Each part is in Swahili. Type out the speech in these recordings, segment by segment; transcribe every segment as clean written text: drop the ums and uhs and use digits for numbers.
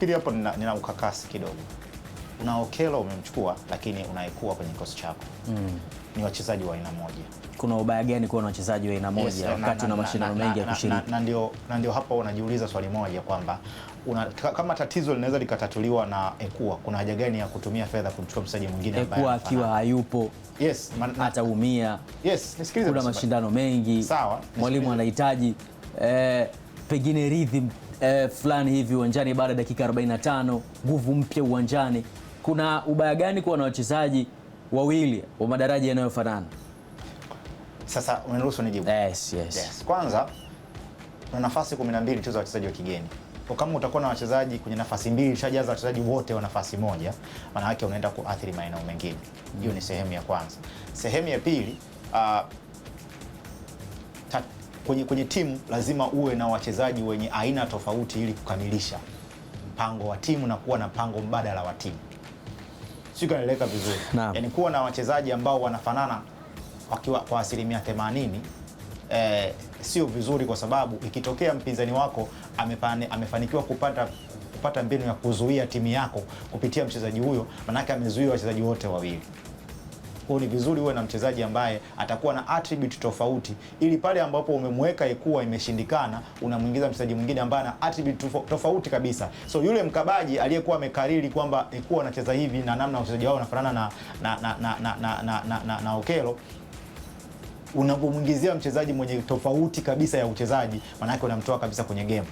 Hili hapo nina ukakasi kidogo. Una Okello umemchukua, lakini unaikuwa kwenye kikosi chako. Ni wachezaji wa aina moja. Kuna ubaya gani kuwa na wachezaji wa aina moja wakati una mashindano mengi ya kushiriki? Na ndio hapa unajiuliza swali moja kwamba kama tatizo linaweza likatatuliwa na Ekua, kuna haja gani ya kutumia fedha kumchukua mchezaji mwingine ambaye Ekua akiwa hayupo ataumia. Yes, nisikilize. Kuna mashindano mengi. Sawa. Mwalimu anahitaji pengine rhythm fulani hivi uwanjani baada ya dakika 45, nguvu mpya uwanjani. Kuna ubaya gani kuwa na wachezaji wawili wa madaraja yanayofanana? Sasa uniruhusu nijibu. Yes. Kwanza una nafasi 12 tu za wachezaji wa kigeni. Kwa kama utakuwa na wachezaji kwenye nafasi mbili ushajaza wachezaji wote wa nafasi moja, maana yake unaenda kuathiri maeneo mengine. Hiyo ni sehemu ya kwanza. Sehemu ya pili, kwenye timu lazima uwe na wachezaji wenye aina tofauti ili kukamilisha mpango wa timu na kuwa na mpango mbadala wa timu. Sio kanaeleka vizuri. Yaani kuwa na wachezaji ambao wanafanana kwa asilimia 80 sio vizuri, kwa sababu ikitokea mpinzani wako amefanikiwa kupata mbinu ya kuzuia timu yako kupitia mchezaji huyo, maana yake amezuia wachezaji wote wawili. Kwa ni vizuri uwe na mchezaji ambaye atakuwa na attribute tofauti, ili pale ambapo umemweka Ekua imeshindikana, unamuingiza mchezaji mwingine ambaye ana attribute tofauti kabisa. So yule mkabaji aliyekuwa amekariri kwamba Ekua anacheza hivi na namna wachezaji wao wanafanana na Okello, unapomuingizia mchezaji mwenye tofauti kabisa ya uchezaji, maana yake unamtoa kabisa kwenye game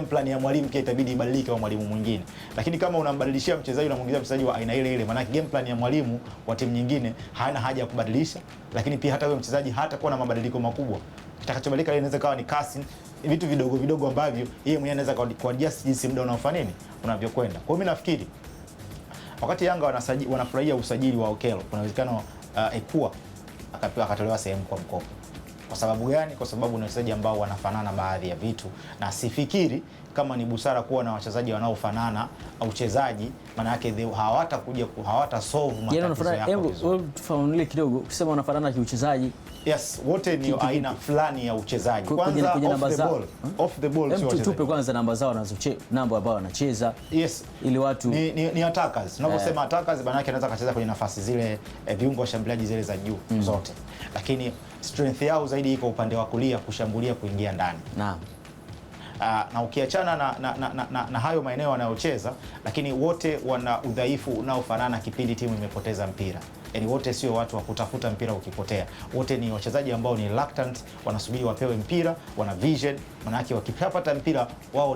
plan ya mwalimu, pia itabidi ibadilike kwa mwalimu mwingine. Lakini kama unambadilishia mchezaji, unamuingiza mchezaji wa aina ile ile, maana game plan ya mwalimu wa timu nyingine hana haja ya kubadilisha. Lakini pia hata huyo mchezaji hatakuwa na mabadiliko makubwa. Kitakachobadilika inaweza kawa ni kasi, vitu vidogo vidogo ambavyo yeye mwenyewe anaweza kuadjust jinsi muda unaofanya unavyokwenda. Kwa hiyo mimi nafikiri wakati Yanga wanafurahia usajili wa Okello, kuna uwezekano Ekua akatolewa sehemu kwa mkopo. Kwa sababu gani? Kwa sababu ni wachezaji ambao wanafanana baadhi ya vitu, na sifikiri kama ni busara kuwa na wachezaji wanaofanana uchezaji, maana yake hawata solve matatizo yako. Tufafanulie kidogo, ukisema wanafanana kiuchezaji. Yes, wote ni aina fulani ya uchezaji. Kwanza off the ball sio tupe kwanza namba zao namba ambao wanacheza. Yes, ili watu ni attackers. Unaposema attackers, maana yake anaweza kucheza kwenye nafasi zile viungo washambuliaji zile za juu zote. Lakini strength yao zaidi iko upande wa kulia, kushambulia, kuingia ndani. Naam. Na ukiachana na hayo maeneo wanayocheza, lakini wote wana udhaifu unaofanana kipindi timu imepoteza mpira. Yaani wote sio watu wa kutafuta mpira ukipotea. Wote ni wachezaji ambao ni reluctant, wanasubiri wapewe mpira, wana vision, maana yake wakipata mpira wao